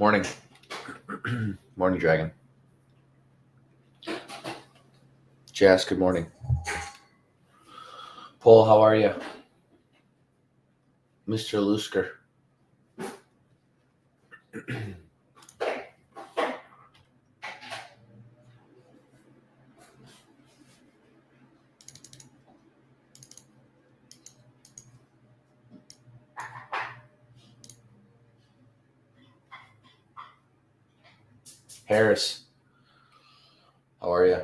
Morning. Morning, Dragon. Jess, good morning. Paul, how are you? Mr. Lusker. Harris, how are you?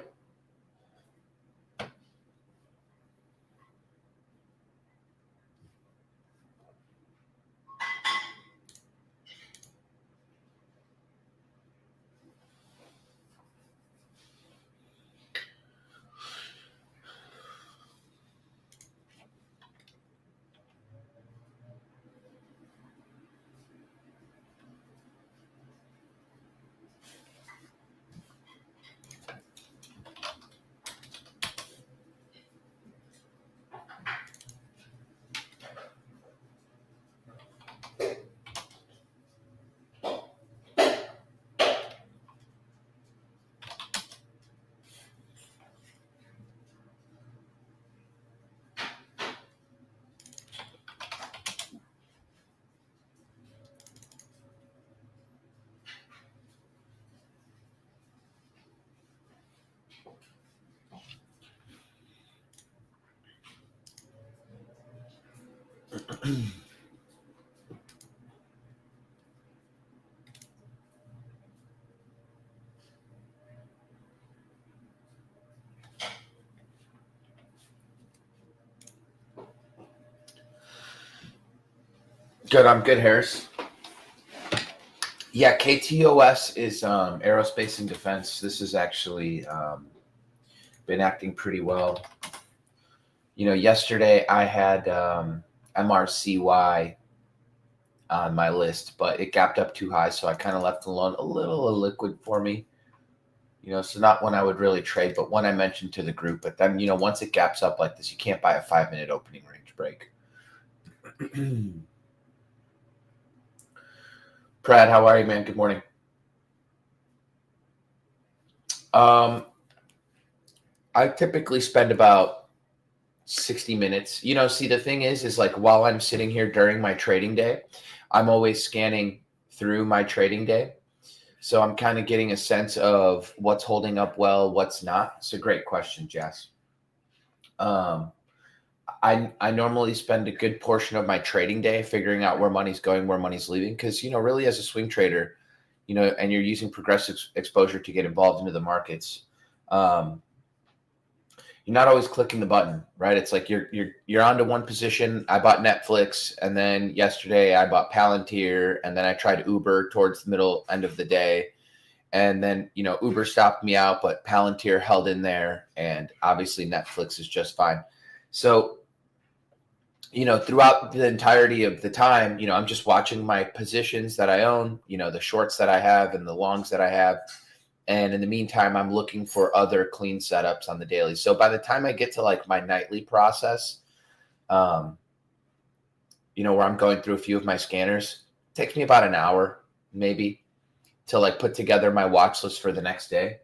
Good, I'm good, Harris. Yeah, KTOS is aerospace and defense. This has actually been acting pretty well. Yesterday I had MRCY on my list, but it gapped up too high, so I kind of left alone a little liquid for me. So not one I would really trade, but one I mentioned to the group. But then, once it gaps up like this, you can't buy a 5-minute opening range break. Brad, how are you, man? Good morning. I typically spend about 60 minutes. See, the thing is like while I'm sitting here during my trading day, I'm always scanning through my trading day. So I'm kind of getting a sense of what's holding up well, what's not. It's a great question, Jess. I normally spend a good portion of my trading day figuring out where money's going, where money's leaving. Because, really as a swing trader, and you're using progressive exposure to get involved into the markets, you're not always clicking the button, right? It's like you're onto one position. I bought Netflix, and then yesterday I bought Palantir, and then I tried Uber towards the middle end of the day. And then, Uber stopped me out, but Palantir held in there, and obviously Netflix is just fine. So, throughout the entirety of the time, I'm just watching my positions that I own, the shorts that I have and the longs that I have. And in the meantime, I'm looking for other clean setups on the daily. So by the time I get to like my nightly process, where I'm going through a few of my scanners, it takes me about an hour maybe to like put together my watch list for the next day.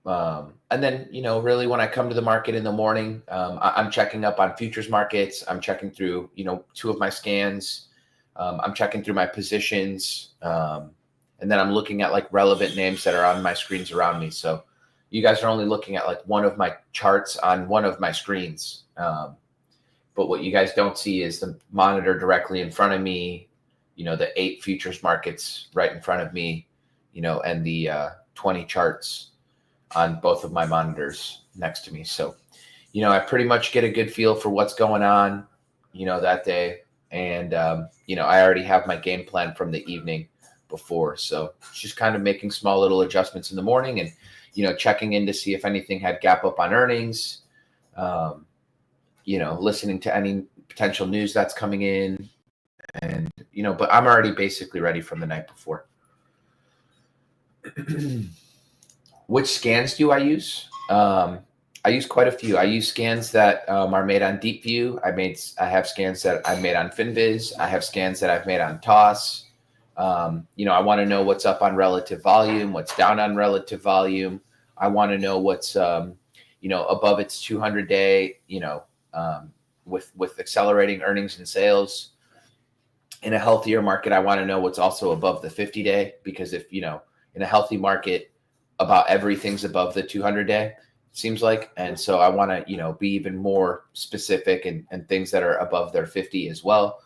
And then, really when I come to the market in the morning, I'm checking up on futures markets. I'm checking through, 2 of my scans. I'm checking through my positions. And then I'm looking at like relevant names that are on my screens around me. So you guys are only looking at like one of my charts on one of my screens. But what you guys don't see is the monitor directly in front of me, the 8 futures markets right in front of me, and the 20 charts on both of my monitors next to me. So, I pretty much get a good feel for what's going on, that day. And, I already have my game plan from the evening before. So just kind of making small little adjustments in the morning and, checking in to see if anything had gap up on earnings, listening to any potential news that's coming in. And, but I'm already basically ready from the night before. Which scans do I use? I use quite a few. I use scans that are made on Deep View. I have scans that I made on FinViz. I have scans that I've made on TOS. I want to know what's up on relative volume, what's down on relative volume. I want to know what's, above its 200-day, with accelerating earnings and sales. In a healthier market, I want to know what's also above the 50-day, because if, in a healthy market, about everything's above the 200-day, seems like. And so I want to, be even more specific and things that are above their 50 as well.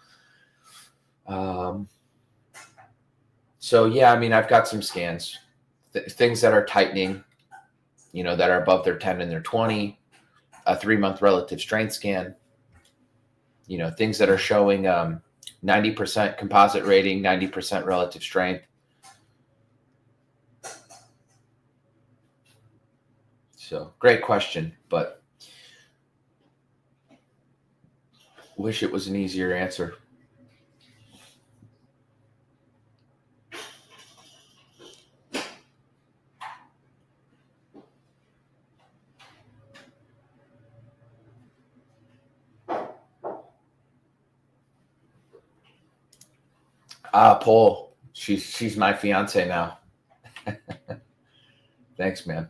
So yeah, I've got some scans, things that are tightening, that are above their 10 and their 20, a 3-month relative strength scan, things that are showing 90% composite rating, 90% relative strength. So great question, but wish it was an easier answer. Paul, she's my fiance now. Thanks, man.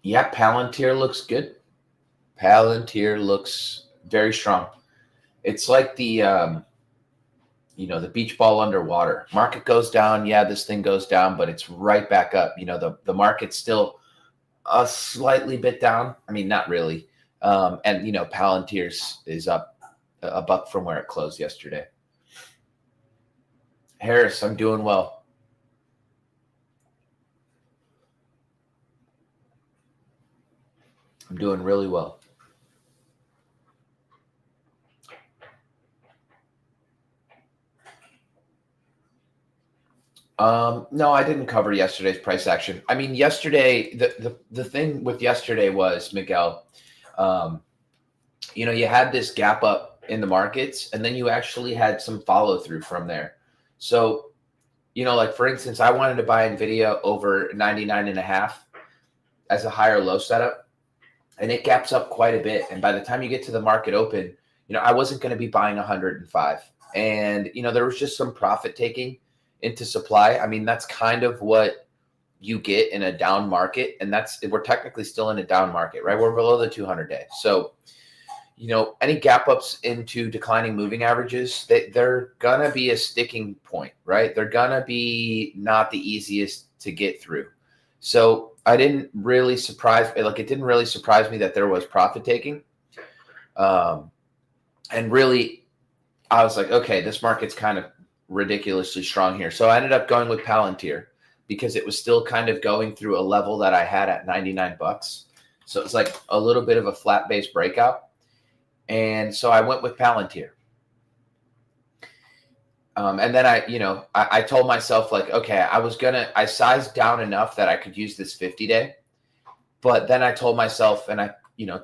Yeah, Palantir looks good. Palantir looks very strong. It's like the the beach ball underwater. Market goes down, yeah, this thing goes down, but it's right back up. The market's still a slightly bit down. Not really. And Palantir's is up a buck from where it closed yesterday. Harris, I'm doing well. I'm doing really well. No, I didn't cover yesterday's price action. Yesterday, the thing with yesterday was, Miguel, you had this gap up in the markets, and then you actually had some follow through from there. So, like for instance, I wanted to buy NVIDIA over 99.5 as a higher low setup, and it gaps up quite a bit. And by the time you get to the market open, I wasn't going to be buying 105. And, there was just some profit taking into supply. That's kind of what you get in a down market. And we're technically still in a down market, right? We're below the 200-day. So, any gap ups into declining moving averages, they're going to be a sticking point, right? They're going to be not the easiest to get through. So it didn't really surprise me that there was profit taking. And really, I was like, okay, this market's kind of ridiculously strong here. So I ended up going with Palantir because it was still kind of going through a level that I had at 99 bucks. So it's like a little bit of a flat base breakout. And so I went with Palantir. And then I told myself, like, okay, I sized down enough that I could use this 50-day. But then I told myself, and I,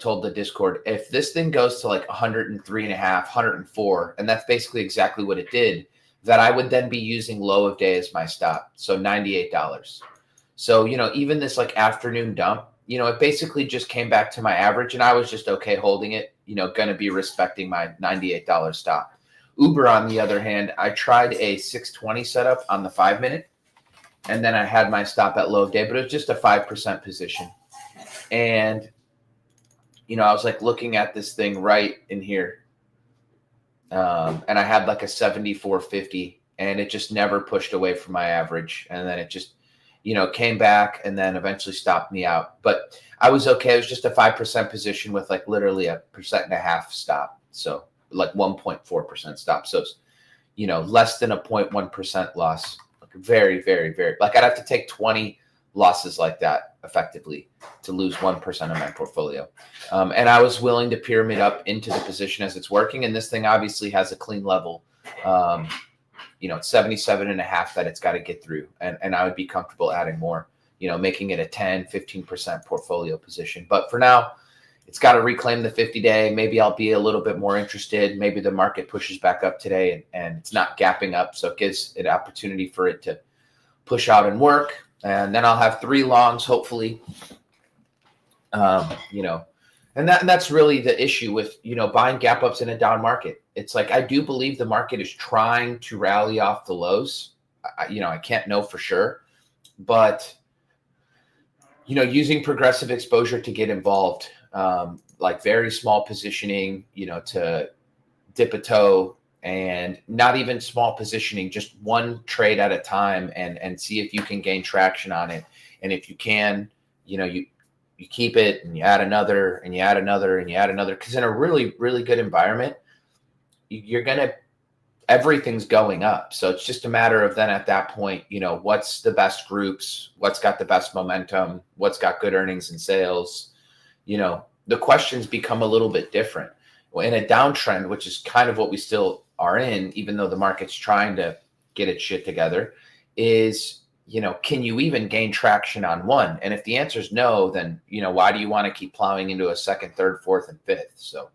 told the Discord, if this thing goes to like 103.5, 104, and that's basically exactly what it did, that I would then be using low of day as my stop. So $98. So, even this like afternoon dump, it basically just came back to my average, and I was just okay holding it, going to be respecting my $98 stop. Uber, on the other hand, I tried a 620 setup on the 5-minute, and then I had my stop at low of day, but it was just a 5% position. And, I was like looking at this thing right in here. And I had like a 74.50, and it just never pushed away from my average. And then it just, came back and then eventually stopped me out. But I was okay. It was just a 5% position with like literally 1.5% stop. So like 1.4% stop. So it's, less than a 0.1% loss. Like very, very, very, like I'd have to take 20 losses like that effectively to lose 1% of my portfolio. And I was willing to pyramid up into the position as it's working. And this thing obviously has a clean level. It's 77.5 that it's got to get through. And I would be comfortable adding more, making it a 10, 15% portfolio position. But for now, it's got to reclaim the 50-day. Maybe I'll be a little bit more interested. Maybe the market pushes back up today and it's not gapping up. So it gives it opportunity for it to push out and work. And then I'll have 3 longs, hopefully, And that's really the issue with, buying gap ups in a down market. It's like, I do believe the market is trying to rally off the lows. I can't know for sure, but using progressive exposure to get involved, like very small positioning, to dip a toe, and not even small positioning, just one trade at a time, and see if you can gain traction on it. And if you can, you keep it, and you add another, and you add another, and you add another. Because in a really, really good environment, everything's going up. So it's just a matter of then at that point, what's the best groups, what's got the best momentum, what's got good earnings and sales. The questions become a little bit different. Well, in a downtrend, which is kind of what we still are in, even though the market's trying to get its shit together, is, can you even gain traction on one? And if the answer is no, then, why do you want to keep plowing into a second, third, fourth, and fifth? So.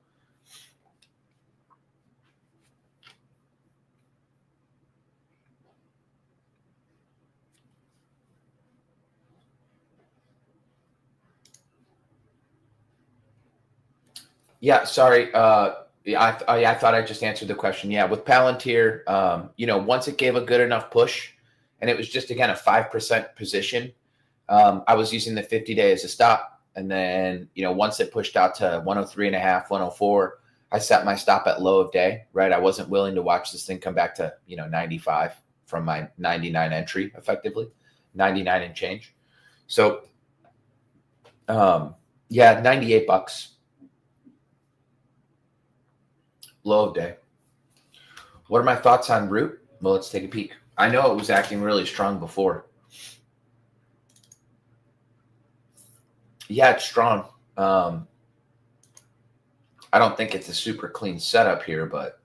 Yeah, sorry. I thought I just answered the question. Yeah, with Palantir, once it gave a good enough push, and it was just, again, a 5% position, I was using the 50-day as a stop. And then, once it pushed out to 103.5, 104, I set my stop at low of day, right? I wasn't willing to watch this thing come back to, 95 from my 99 entry, effectively, 99 and change. So, yeah, $98. Low of day. What are my thoughts on Root? Well, let's take a peek. I know it was acting really strong before. Yeah, it's strong. I don't think it's a super clean setup here, but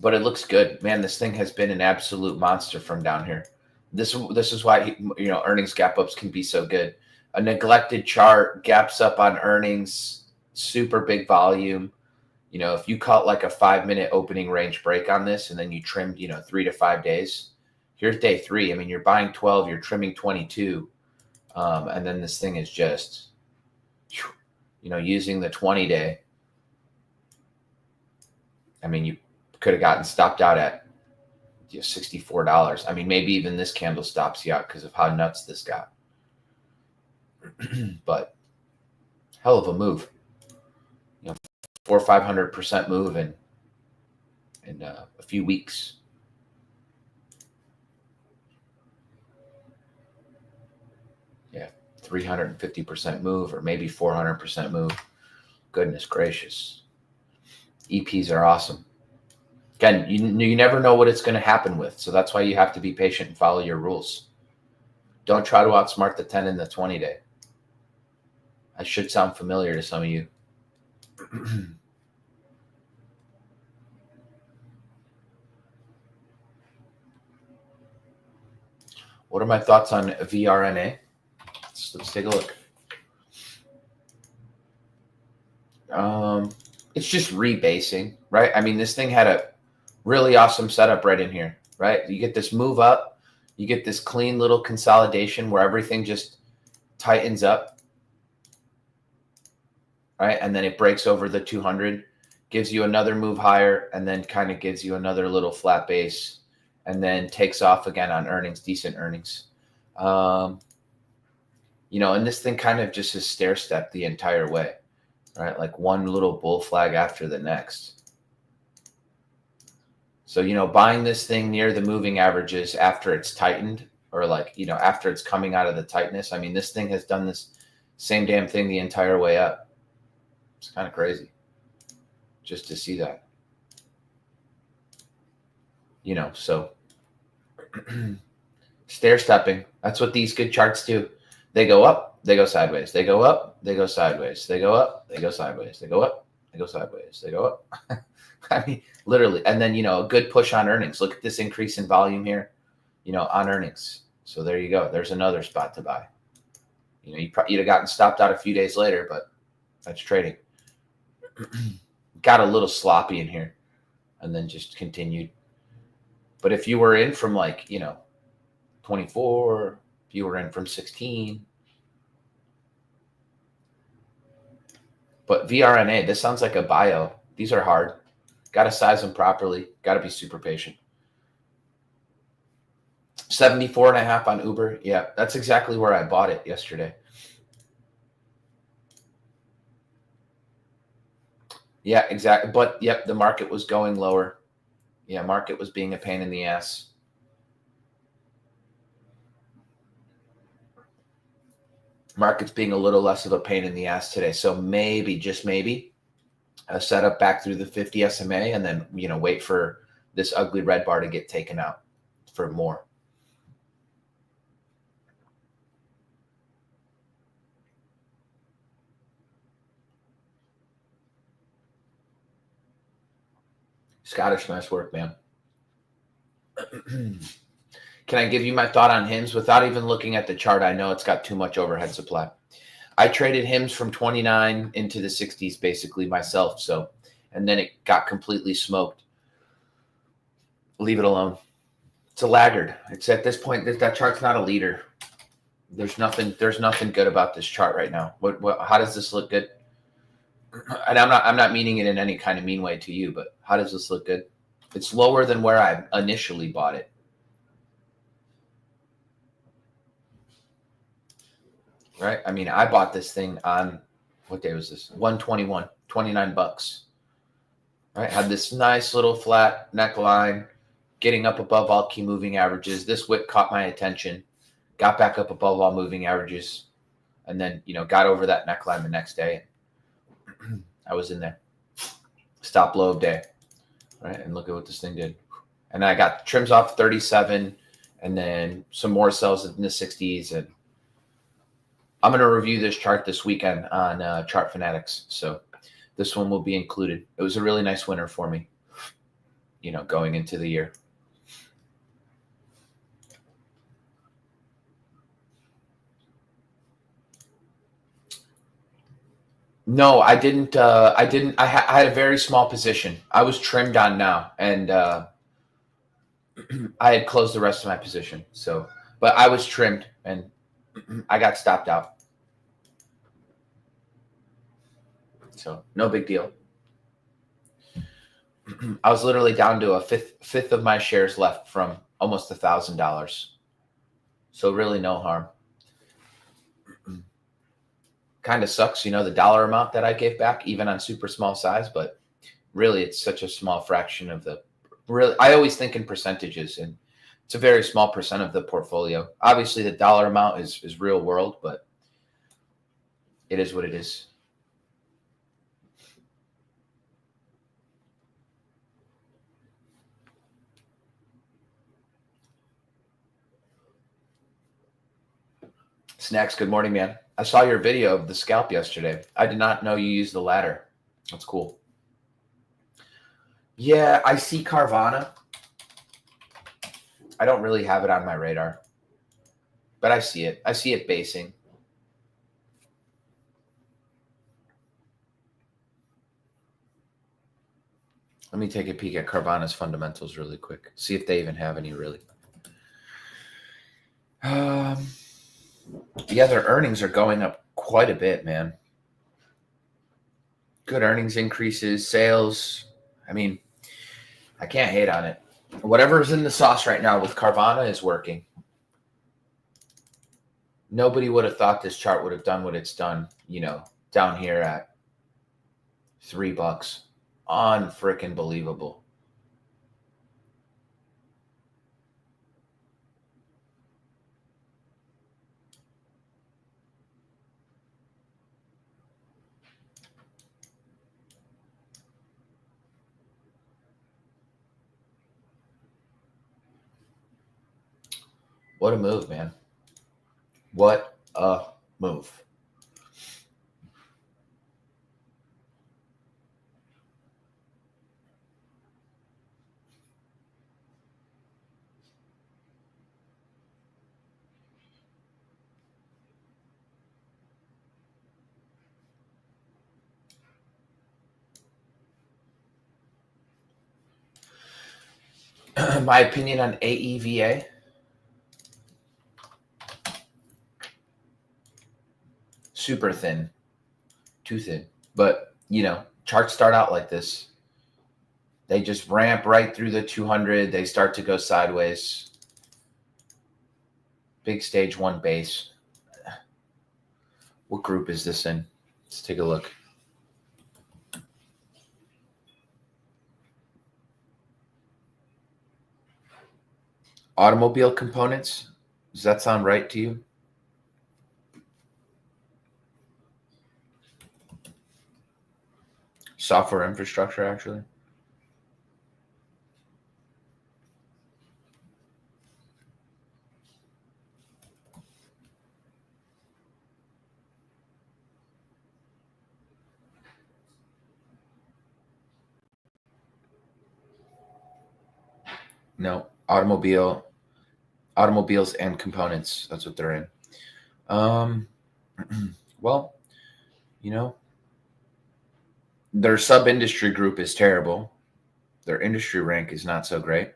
it looks good. Man, this thing has been an absolute monster from down here. This is why earnings gap ups can be so good. A neglected chart, gaps up on earnings, super big volume. If you caught like a 5-minute opening range break on this, and then you trimmed, 3 to 5 days, here's day 3. I mean, you're buying 12, you're trimming 22. And then this thing is just, using the 20-day. I mean, you could have gotten stopped out at $64. I mean, maybe even this candle stops you out because of how nuts this got. But hell of a move. 400% or 500% move in a few weeks. Yeah, 350% move, or maybe 400% move. Goodness gracious. EPs are awesome. Again, you never know what it's going to happen with, so that's why you have to be patient and follow your rules. Don't try to outsmart the 10 and the 20-day. That should sound familiar to some of you. What are my thoughts on VRNA? Let's take a look. It's just rebasing, right? I mean, this thing had a really awesome setup right in here, right? You get this move up, you get this clean little consolidation where everything just tightens up, right? And then it breaks over the 200, gives you another move higher, and then kind of gives you another little flat base, and then takes off again on earnings, decent earnings. And this thing kind of just is stair-stepped the entire way, right? Like one little bull flag after the next. So, buying this thing near the moving averages after it's tightened, or after it's coming out of the tightness. I mean, this thing has done this same damn thing the entire way up. It's kind of crazy just to see that. So stair stepping. That's what these good charts do. They go up, they go sideways. They go up, they go sideways. They go up, they go sideways. They go up, they go sideways. They go up. I mean, literally. And then, a good push on earnings. Look at this increase in volume here, on earnings. So there you go. There's another spot to buy. You'd have gotten stopped out a few days later, but that's trading. Got a little sloppy in here and then just continued. But if you were in from 24, if you were in from 16, But VRNA, this sounds like a bio. These are hard. Got to size them properly. Got to be super patient. 74.5 on Uber. Yeah, that's exactly where I bought it yesterday. Yeah, exactly. But yep, the market was going lower. Yeah, market was being a pain in the ass. Market's being a little less of a pain in the ass today. So maybe, just maybe, a setup back through the 50 SMA and then, wait for this ugly red bar to get taken out for more. Scottish, nice work, man. Can I give you my thought on HIMS without even looking at the chart? I know it's got too much overhead supply. I traded HIMS from 29 into the 60s basically myself. So, and then it got completely smoked. Leave it alone. It's a laggard. It's at this point that chart's not a leader. There's nothing good about this chart right now. How does this look good? And I'm not meaning it in any kind of mean way to you, but how does this look good? It's lower than where I initially bought it. Right? I mean, I bought this thing on, what day was this? 121, 29 bucks. Right? Had this nice little flat neckline, getting up above all key moving averages. This wick caught my attention, got back up above all moving averages, and then, got over that neckline the next day. I was in there. Stop low of day. Right? And look at what this thing did. And I got trims off 37 and then some more sells in the 60s. And I'm going to review this chart this weekend on Chart Fanatics. So this one will be included. It was a really nice winner for me, going into the year. No, I didn't. I had a very small position. I was trimmed on now, and I had closed the rest of my position. So, but I was trimmed, and I got stopped out. So no big deal. I was literally down to a fifth of my shares left from almost $1,000. So really no harm. Kind of sucks, the dollar amount that I gave back, even on super small size, but really it's such a small fraction of I always think in percentages, and it's a very small percent of the portfolio. Obviously the dollar amount is real world, but it is what it is. Snacks, good morning, man. I saw your video of the scalp yesterday. I did not know you used the ladder. That's cool. Yeah, I see Carvana. I don't really have it on my radar, but I see it. I see it basing. Let me take a peek at Carvana's fundamentals really quick. See if they even have any really. Yeah, their earnings are going up quite a bit, man. Good earnings increases, sales. I mean, I can't hate on it. Whatever's in the sauce right now with Carvana is working. Nobody would have thought this chart would have done what it's done, down here at $3. Unfreaking believable. What a move, man. What a move. My opinion on AEVA. Super thin. Too thin. But, charts start out like this. They just ramp right through the 200. They start to go sideways. Big stage 1 base. What group is this in? Let's take a look. Automobile components. Does that sound right to you? Software infrastructure, actually. No, automobiles and components. That's what they're in. Well, their sub-industry group is terrible. Their industry rank is not so great.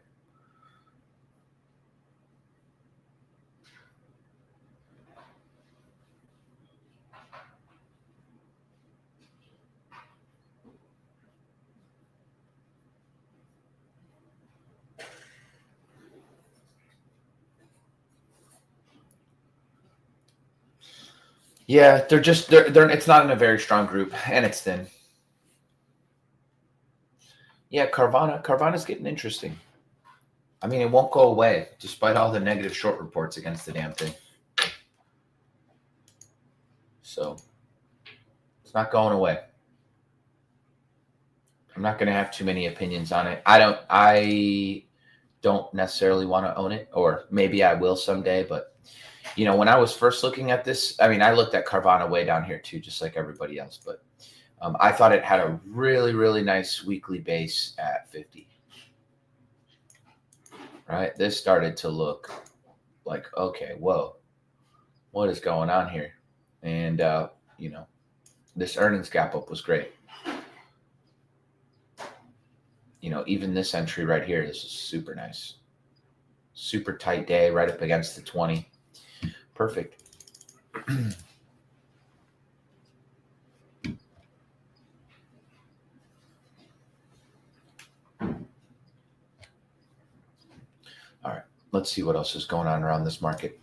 Yeah, they're it's not in a very strong group, and it's thin. Yeah, Carvana's getting interesting. I mean, it won't go away despite all the negative short reports against the damn thing. So it's not going away. I'm not going to have too many opinions on it. I don't necessarily want to own it, or maybe I will someday. But, when I was first looking at this, I mean, I looked at Carvana way down here too, just like everybody else. But I thought it had a really, really nice weekly base at 50. Right? This started to look like, okay, whoa, what is going on here? And, this earnings gap up was great. Even this entry right here, this is super nice. Super tight day, right up against the 20. Perfect. All right, let's see what else is going on around this market.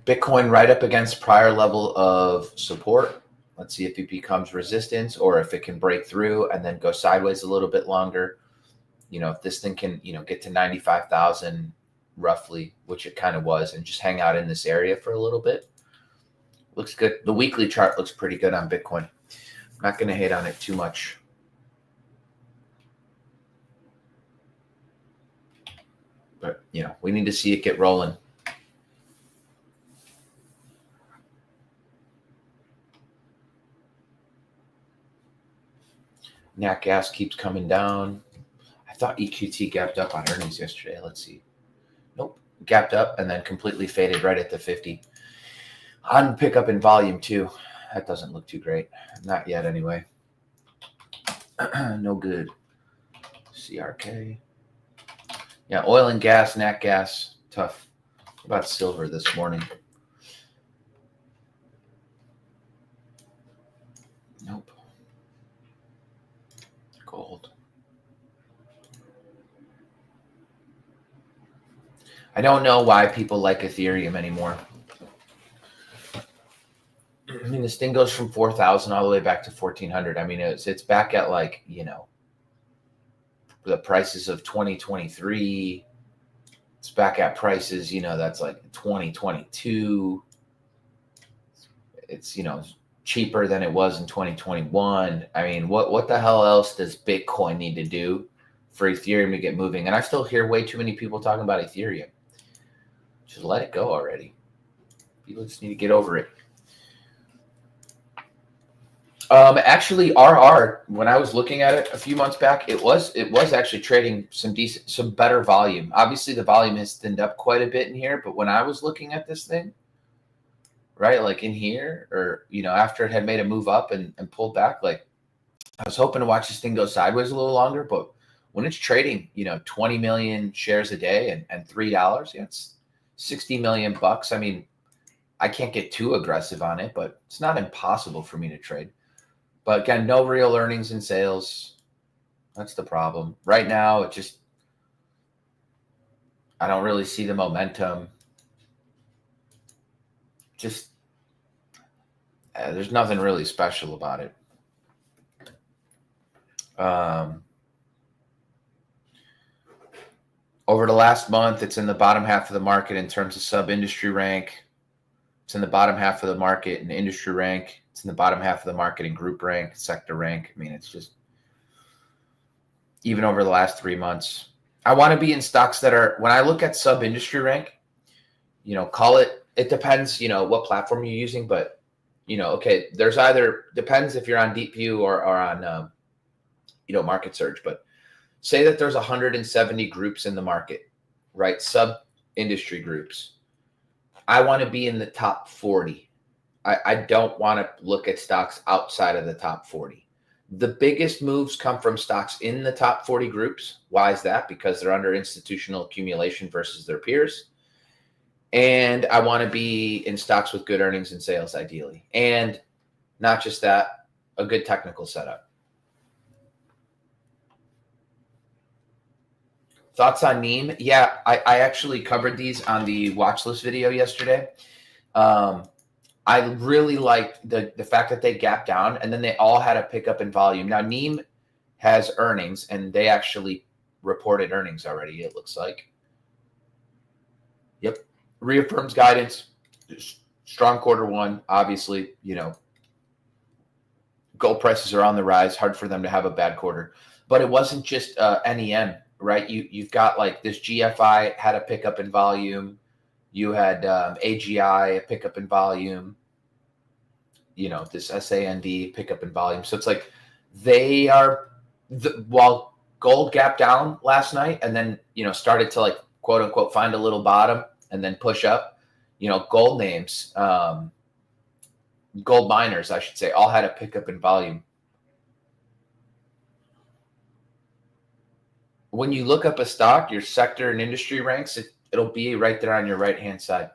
Bitcoin right up against prior level of support. Let's see if it becomes resistance or if it can break through and then go sideways a little bit longer. If this thing can, get to 95,000 roughly, which it kind of was, and just hang out in this area for a little bit. Looks good. The weekly chart looks pretty good on Bitcoin. I'm not going to hate on it too much. But, we need to see it get rolling. Nat gas keeps coming down. I thought EQT gapped up on earnings yesterday. Let's see. Nope. Gapped up and then completely faded right at the 50. On pickup in volume too. That doesn't look too great. Not yet anyway. No good. CRK. Yeah, oil and gas, nat gas, tough. What about silver this morning? Nope. Gold. I don't know why people like Ethereum anymore. I mean, this thing goes from 4,000 all the way back to 1,400. I mean, it's back at like, the prices of 2023. It's back at prices, that's like 2022. It's, cheaper than it was in 2021. I mean, what the hell else does Bitcoin need to do for Ethereum to get moving? And I still hear way too many people talking about Ethereum. Just let it go already. People just need to get over it. Actually, RR, when I was looking at it a few months back, it was actually trading some better volume. Obviously, the volume has thinned up quite a bit in here, but when I was looking at this thing, right, like in here, or after it had made a move up and pulled back, like I was hoping to watch this thing go sideways a little longer. But when it's trading, 20 million shares a day and $3, it's $60 million. I mean, I can't get too aggressive on it, but it's not impossible for me to trade. But again, no real earnings and sales. That's the problem. Right now, I don't really see the momentum. Just, there's nothing really special about it. Over the last month, it's in the bottom half of the market in terms of sub-industry rank. It's in the bottom half of the market in industry rank. It's in the bottom half of the market in group rank, sector rank. I mean, it's just, even over the last 3 months. I want to be in stocks that are, when I look at sub-industry rank, call it, it depends, what platform you're using, but, okay, there's either, depends if you're on Deep View or on, Market Search, but say that there's 170 groups in the market, right? Sub-industry groups. I want to be in the top 40. I don't want to look at stocks outside of the top 40. The biggest moves come from stocks in the top 40 groups. Why is that? Because they're under institutional accumulation versus their peers. And I want to be in stocks with good earnings and sales, ideally. And not just that, a good technical setup. Thoughts on Neem? Yeah, I actually covered these on the watch list video yesterday. I really liked the fact that they gapped down and then they all had a pickup in volume. Now, Neem has earnings and they actually reported earnings already, it looks like. Yep. Reaffirms guidance. Strong Q1, obviously, gold prices are on the rise. Hard for them to have a bad quarter. But it wasn't just NEM, right? You've got like this GFI had a pickup in volume. You had AGI, a pickup in volume, this SAND pickup in volume. So it's like they are, while gold gapped down last night and then, started to like, quote unquote, find a little bottom and then push up, gold names, gold miners, I should say, all had a pickup in volume. When you look up a stock, your sector and industry ranks, it'll be right there on your right-hand side.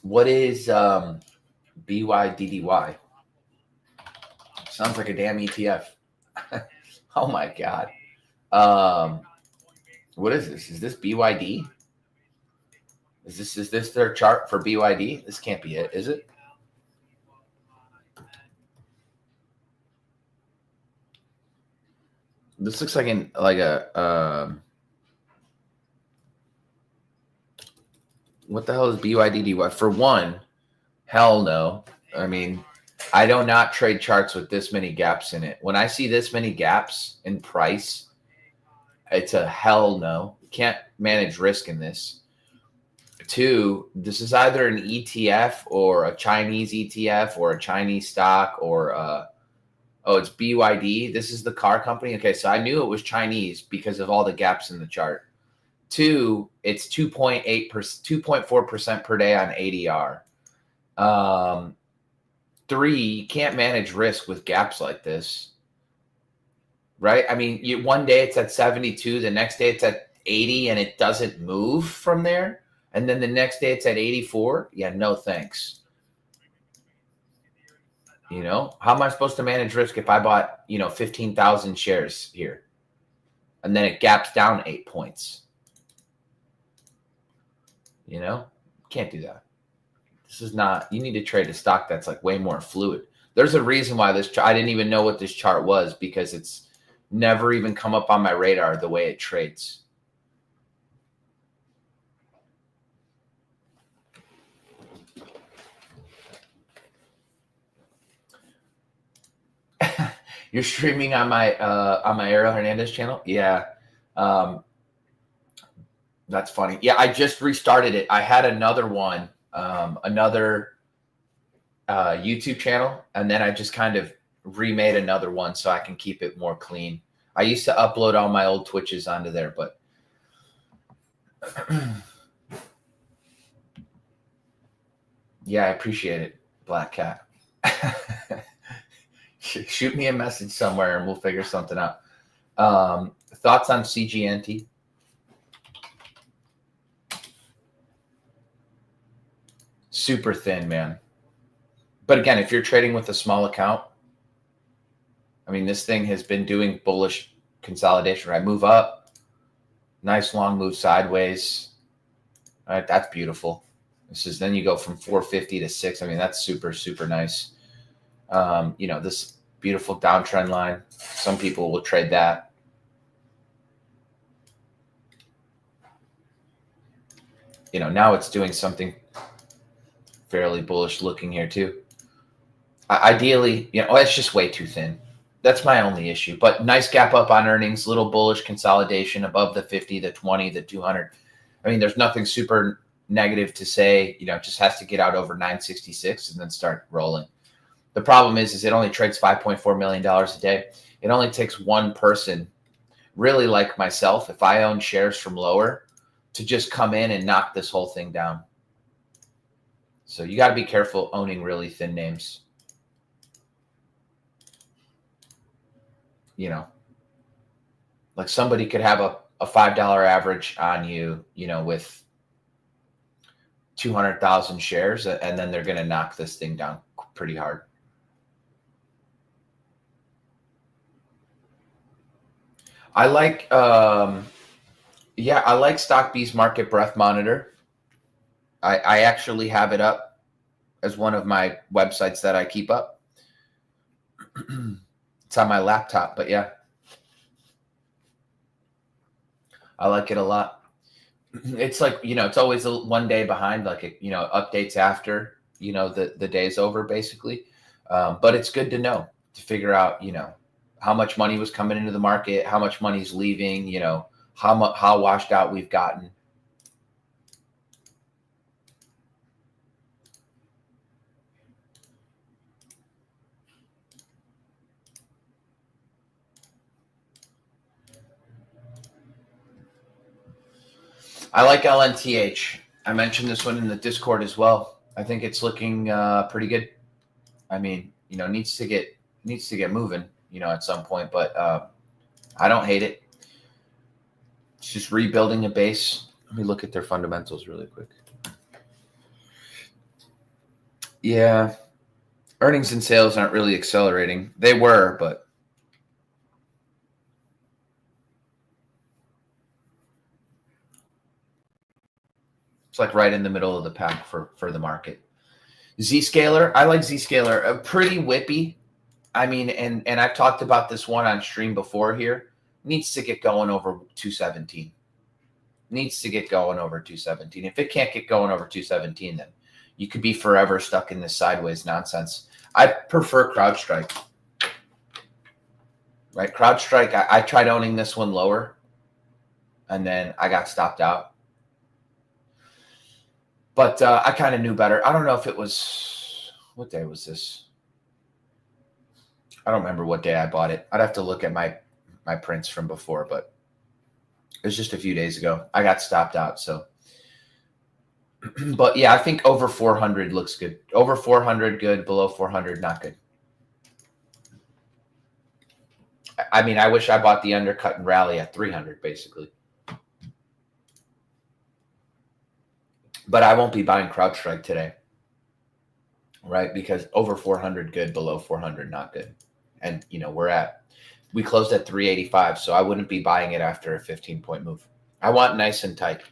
What is BYDDY? Sounds like a damn ETF. Oh my God. What is this? Is this BYD? Is this their chart for BYD? This can't be it, is it? This looks like what the hell is BYDDY? For one, hell no. I mean, I do not trade charts with this many gaps in it. When I see this many gaps in price, it's a hell no. You can't manage risk in this. Two, this is either an ETF or a Chinese ETF or a Chinese stock or it's BYD. This is the car company. Okay, so I knew it was Chinese because of all the gaps in the chart. Two, it's 2.4% per day on ADR. Three, you can't manage risk with gaps like this, right? I mean, one day it's at 72, the next day it's at 80, and it doesn't move from there. And then the next day it's at 84. Yeah, no thanks. How am I supposed to manage risk if I bought, 15,000 shares here and then it gaps down 8 points? Can't do that. This is not, you need to trade a stock that's like way more fluid. There's a reason why I didn't even know what this chart was because it's never even come up on my radar the way it trades. You're streaming on my Ariel Hernandez channel? Yeah. That's funny. Yeah, I just restarted it. I had another one, another YouTube channel, and then I just kind of remade another one so I can keep it more clean. I used to upload all my old Twitches onto there, but yeah, I appreciate it, Black Cat. Shoot me a message somewhere and we'll figure something out. Thoughts on CGNT? Super thin, man. But again, if you're trading with a small account, I mean, this thing has been doing bullish consolidation, right? Move up, nice long move sideways. All right, that's beautiful. Then you go from 450 to 6. I mean, that's super, super nice. This beautiful downtrend line. Some people will trade that. Now it's doing something fairly bullish looking here too. Ideally, it's just way too thin. That's my only issue. But nice gap up on earnings, little bullish consolidation above the 50, the 20, the 200. I mean, there's nothing super negative to say. It just has to get out over 966 and then start rolling. The problem is it only trades $5.4 million a day. It only takes one person, really like myself, if I own shares from lower, to just come in and knock this whole thing down. So you got to be careful owning really thin names. Like somebody could have a $5 average on you, with 200,000 shares, and then they're going to knock this thing down pretty hard. I like, I like StockB's Market Breadth Monitor. I actually have it up as one of my websites that I keep up. It's on my laptop, but yeah, I like it a lot. It's like, it's always one day behind, like, updates after, the day's over basically. But it's good to know, to figure out, how much money was coming into the market, how much money's leaving, how washed out we've gotten. I like LNTH. I mentioned this one in the Discord as well. I think it's looking pretty good. I mean, needs to get moving, at some point, but I don't hate it. It's just rebuilding a base. Let me look at their fundamentals really quick. Yeah. Earnings and sales aren't really accelerating. They were, but it's like right in the middle of the pack for the market. Zscaler, I like Zscaler. Pretty whippy. I mean, and I've talked about this one on stream before here. Needs to get going over 217. Needs to get going over 217. If it can't get going over 217, then you could be forever stuck in this sideways nonsense. I prefer CrowdStrike. Right? CrowdStrike, I tried owning this one lower, and then I got stopped out. But I kind of knew better. I don't know if it was, what day was this? I don't remember what day I bought it. I'd have to look at my prints from before, but it was just a few days ago. I got stopped out. So, but yeah, I think over 400 looks good. Over 400, good. Below 400, not good. I mean, I wish I bought the undercut and rally at 300, basically. But I won't be buying CrowdStrike today, right? Because over 400, good. Below 400, not good. And, we closed at 385, so I wouldn't be buying it after a 15-point move. I want nice and tight.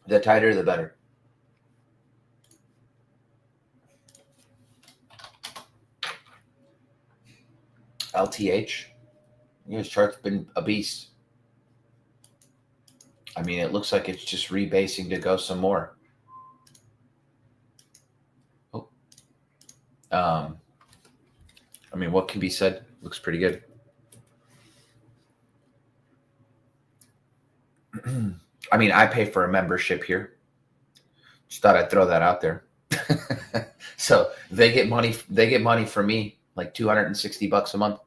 The tighter, the better. LTH, this chart's been a beast. I mean, it looks like it's just rebasing to go some more. Oh. I mean, what can be said? Looks pretty good. I mean, I pay for a membership here. Just thought I'd throw that out there. So they get money from me, like $260 a month.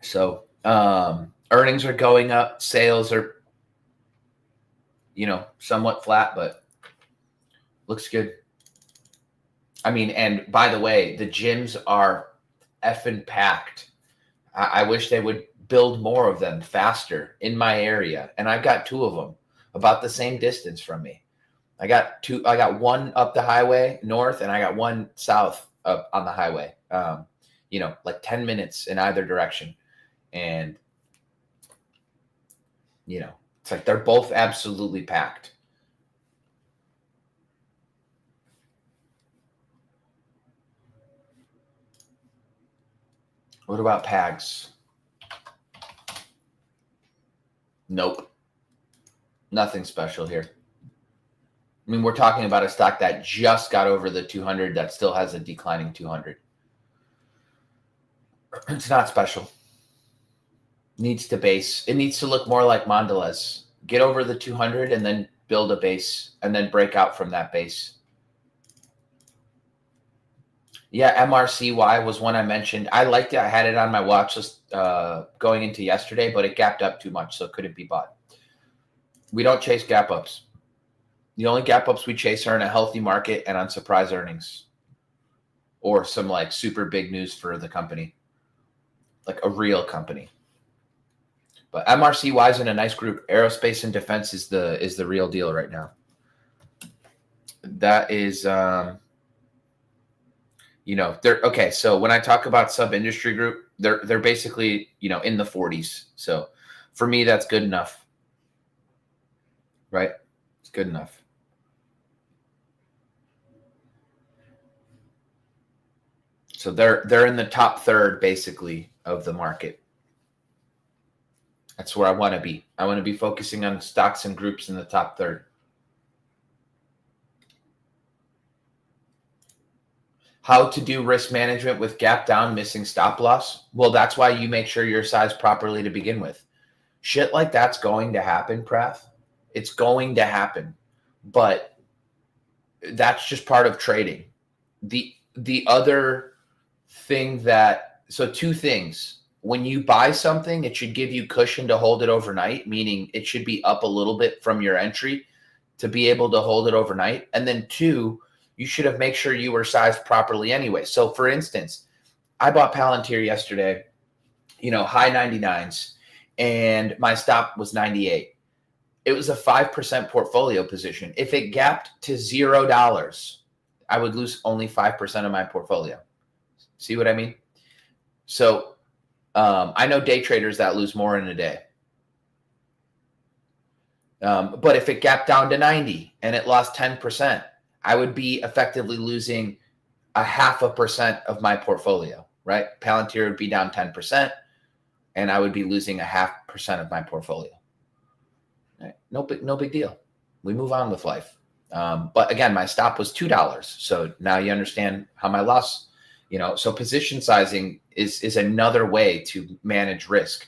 So earnings are going up, sales are, somewhat flat, but looks good. I mean, and by the way, the gyms are effing packed. I wish they would build more of them faster in my area. And I've got two of them about the same distance from me. I got one up the highway north, and I got one south up on the highway. Like 10 minutes in either direction. And, it's like they're both absolutely packed. What about PAGs? Nope. Nothing special here. I mean, we're talking about a stock that just got over the 200 that still has a declining 200. It's not special. Needs to base. It needs to look more like Mondelez. Get over the 200 and then build a base and then break out from that base. Yeah, MRCY was one I mentioned. I liked it. I had it on my watch list going into yesterday, but it gapped up too much, so it couldn't be bought. We don't chase gap ups. The only gap ups we chase are in a healthy market and on surprise earnings or some like super big news for the company, like a real company. But MRCY is in a nice group. Aerospace and defense is the real deal right now. That is, they're okay. So when I talk about sub industry group, they're basically, in the 40s. So for me, that's good enough, right? It's good enough. So they're in the top third, basically, of the market. That's where I want to be. I want to be focusing on stocks and groups in the top third. How to do risk management with gap down, missing stop loss? Well, that's why you make sure you're sized properly to begin with. Shit like that's going to happen, Prath. It's going to happen. But that's just part of trading. The other thing so two things. When you buy something, it should give you cushion to hold it overnight, meaning it should be up a little bit from your entry to be able to hold it overnight. And then two, you should have made sure you were sized properly anyway. So for instance, I bought Palantir yesterday, high 99s, and my stop was 98. It was a 5% portfolio position. If it gapped to $0, I would lose only 5% of my portfolio. See what I mean? So I know day traders that lose more in a day. But if it gapped down to 90 and it lost 10%, I would be effectively losing 0.5% of my portfolio, right? Palantir would be down 10%, and I would be losing 0.5% of my portfolio. Right? No big deal. We move on with life. But again, my stop was $2. So now you understand how my loss, so position sizing is another way to manage risk.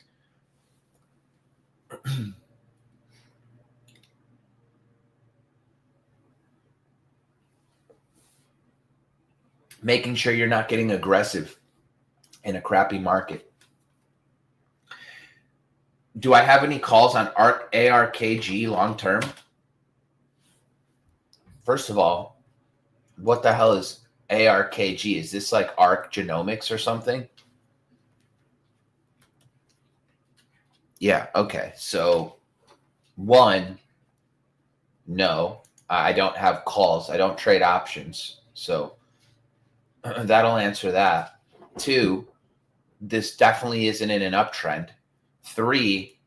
Making sure you're not getting aggressive in a crappy market. Do I have any calls on ARKG long term? First of all, what the hell is ARKG? Is this like ARC Genomics or something? Yeah, okay. So one, no, I don't have calls. I don't trade options. So that'll answer that. Two, this definitely isn't in an uptrend. Three,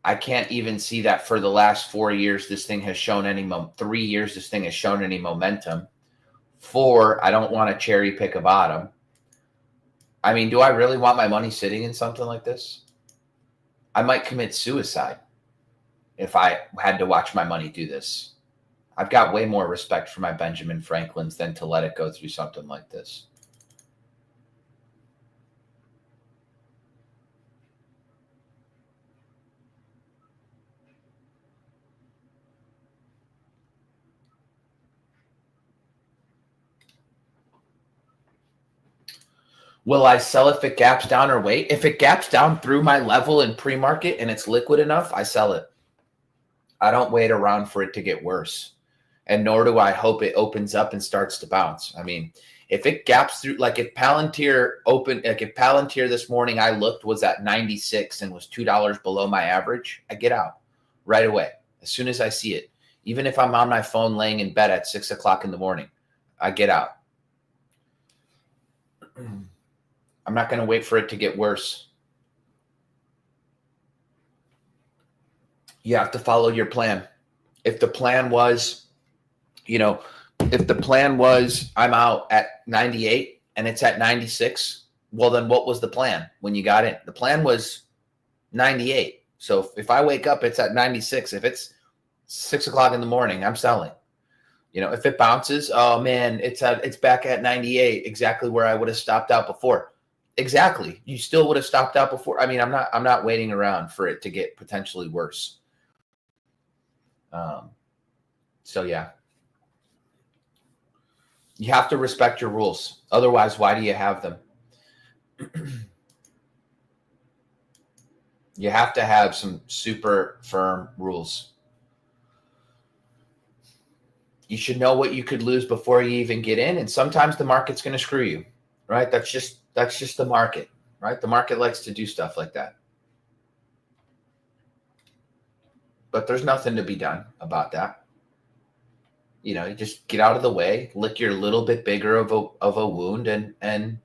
I can't even see that for the last 4 years this thing has shown any 3 years this thing has shown any momentum. 4, I don't want to cherry pick a bottom. I mean, do I really want my money sitting in something like this? I might commit suicide if I had to watch my money do this. I've got way more respect for my Benjamin Franklins than to let it go through something like this. Will I sell if it gaps down or wait? If it gaps down through my level in pre-market and it's liquid enough, I sell it. I don't wait around for it to get worse. and nor do I hope it opens up and starts to bounce. I mean, if it gaps through, like if Palantir opened, like if Palantir this morning I looked was at 96 and was $2 below my average, I get out right away as soon as I see it. Even if I'm on my phone laying in bed at 6 o'clock in the morning, I get out. I'm not going to wait for it to get worse. You have to follow your plan. If the plan was, if the plan was I'm out at 98 and it's at 96, well, then what was the plan when you got in? The plan was 98. So if I wake up, it's at 96. If it's 6 o'clock in the morning, I'm selling. If it bounces, oh man, it's back at 98, exactly where I would have stopped out before. Exactly. You still would have stopped out before. I mean, I'm not waiting around for it to get potentially worse. So yeah, you have to respect your rules. Otherwise, why do you have them? You have to have some super firm rules. You should know what you could lose before you even get in. And sometimes the market's going to screw you, right? That's just the market, right? The market likes to do stuff like that. But there's nothing to be done about that. You just get out of the way, lick your little bit bigger of a wound and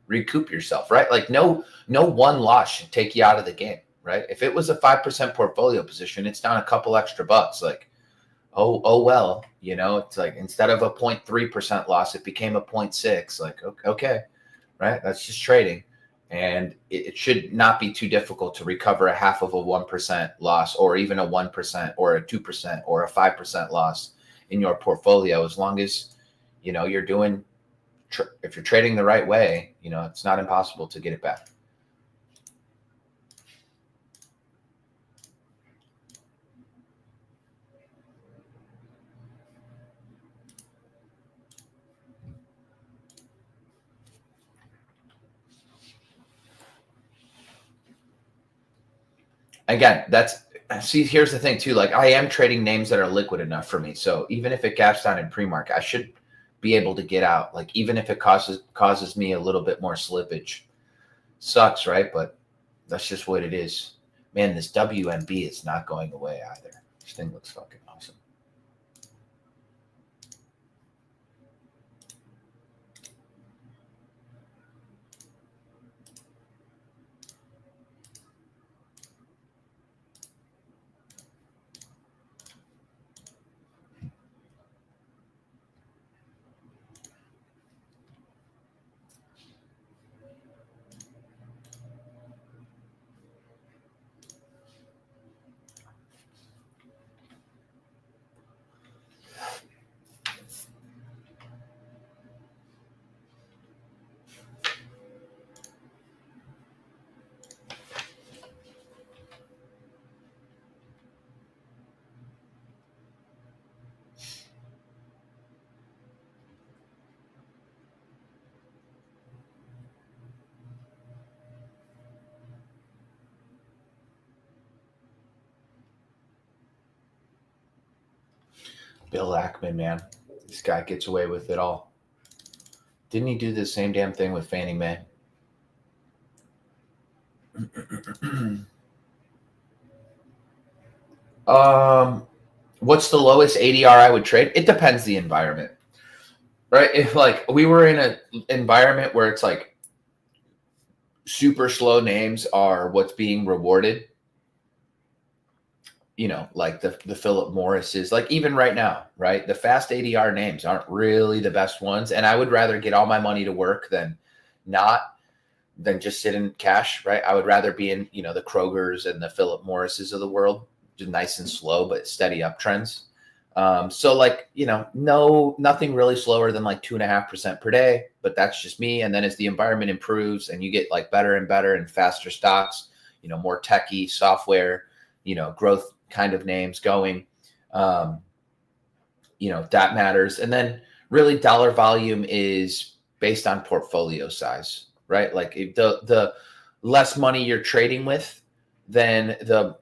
recoup yourself, right? Like no one loss should take you out of the game, right? If it was a 5% portfolio position, it's down a couple extra bucks. Like, oh well, it's like instead of a 0.3% loss, it became a 0.6. Like, okay, right? That's just trading. And it should not be too difficult to recover a half of a 1% loss or even a 1% or a 2% or a 5% loss in your portfolio, as long as, you're doing, if you're trading the right way, it's not impossible to get it back. Again, here's the thing too. Like I am trading names that are liquid enough for me. So even if it gaps down in pre-market, I should be able to get out. Like even if it causes me a little bit more slippage. Sucks, right? But that's just what it is. Man, this WMB is not going away either. This thing looks fucking awesome. Bill Ackman, man. This guy gets away with it all. Didn't he do the same damn thing with Fannie Mae? What's the lowest ADR I would trade? It depends the environment, right? If like we were in an environment where it's like super slow names are what's being rewarded, like the Philip Morris's, like even right now, right? The fast ADR names aren't really the best ones. And I would rather get all my money to work than just sit in cash, right? I would rather be in, the Krogers and the Philip Morris's of the world, just nice and slow, but steady uptrends. So like, nothing really slower than like 2.5% per day, but that's just me. And then as the environment improves and you get like better and better and faster stocks, more techie software, growth kind of names going, that matters. And then really dollar volume is based on portfolio size, right? Like if the less money you're trading with, then the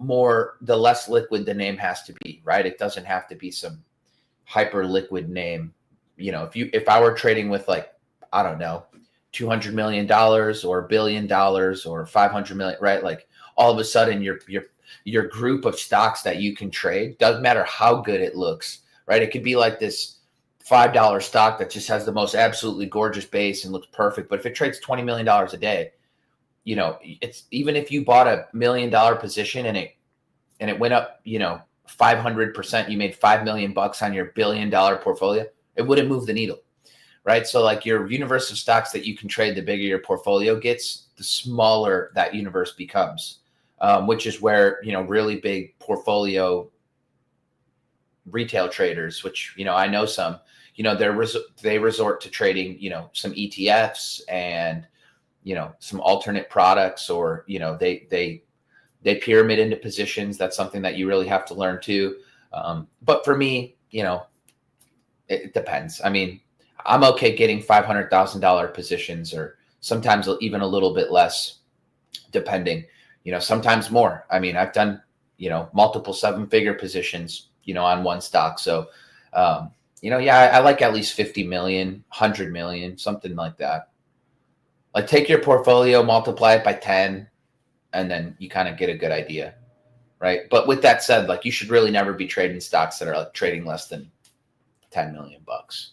less liquid the name has to be, right? It doesn't have to be some hyper liquid name, if I were trading with like, I don't know, $200 million or $1 billion or 500 million, right? Like all of a sudden your group of stocks that you can trade, doesn't matter how good it looks, right? It could be like this $5 stock that just has the most absolutely gorgeous base and looks perfect. But if it trades $20 million a day, it's, even if you bought $1 million position and it went up, 500%, you made $5 million on your $1 billion portfolio, it wouldn't move the needle, right? So like your universe of stocks that you can trade, the bigger your portfolio gets, the smaller that universe becomes, which is where, really big portfolio retail traders, which, I know some, they resort to trading, some ETFs and, some alternate products, or, they pyramid into positions. That's something that you really have to learn too. But for me, it depends. I mean, I'm okay getting $500,000 positions, or sometimes even a little bit less, depending, sometimes more. I mean, I've done, multiple 7-figure positions, on one stock. So, yeah, I like at least 50 million, 100 million, something like that. Like take your portfolio, multiply it by 10, and then you kind of get a good idea, right? But with that said, like you should really never be trading stocks that are like trading less than 10 million bucks.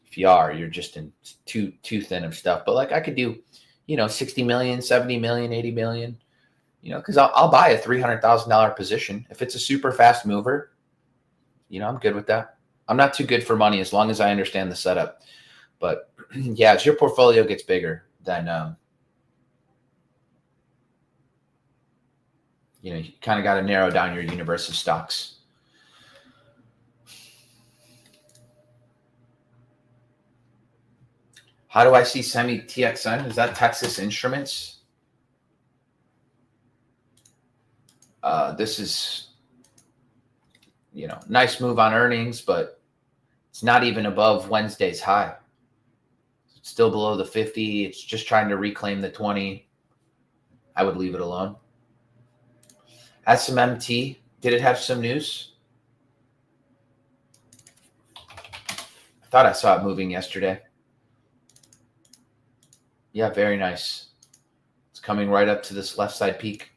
If you are, you're just in too thin of stuff. But like I could do, 60 million, 70 million, 80 million, because I'll buy a $300,000 position. If it's a super fast mover, I'm good with that. I'm not too good for money as long as I understand the setup. But yeah, as your portfolio gets bigger, then, you kind of got to narrow down your universe of stocks. How do I see semi TXN? Is that Texas Instruments? This is, nice move on earnings, but it's not even above Wednesday's high. It's still below the 50. It's just trying to reclaim the 20. I would leave it alone. SMMT, did it have some news? I thought I saw it moving yesterday. Yeah, very nice. It's coming right up to this left side peak.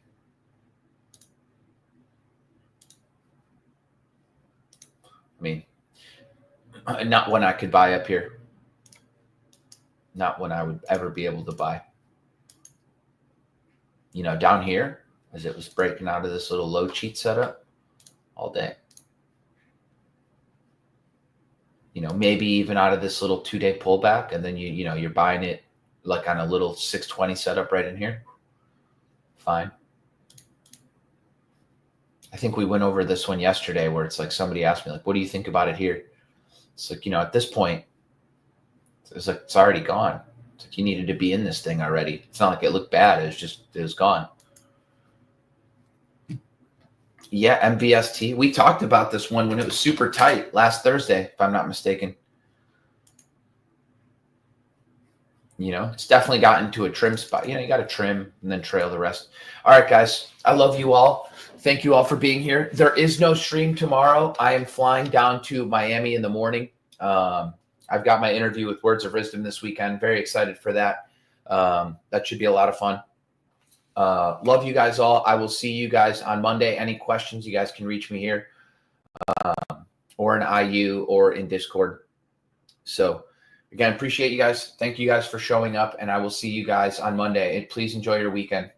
I mean, not one I could buy up here. Not one I would ever be able to buy. Down here, as it was breaking out of this little low cheat setup all day. Maybe even out of this little 2-day pullback, and then you're buying it like on a little 620 setup right in here. Fine. I think we went over this one yesterday where it's like somebody asked me, like, what do you think about it here? It's like, at this point, it's like it's already gone. It's like you needed to be in this thing already. It's not like it looked bad. It was gone. Yeah, MVST. We talked about this one when it was super tight last Thursday, if I'm not mistaken. It's definitely gotten to a trim spot. You got to trim and then trail the rest. All right, guys. I love you all. Thank you all for being here. There is no stream tomorrow. I am flying down to Miami in the morning. I've got my interview with Words of Wisdom this weekend. Very excited for that. That should be a lot of fun. Love you guys all. I will see you guys on Monday. Any questions, you guys can reach me here or in IU or in Discord. So again, appreciate you guys. Thank you guys for showing up, and I will see you guys on Monday. And please enjoy your weekend.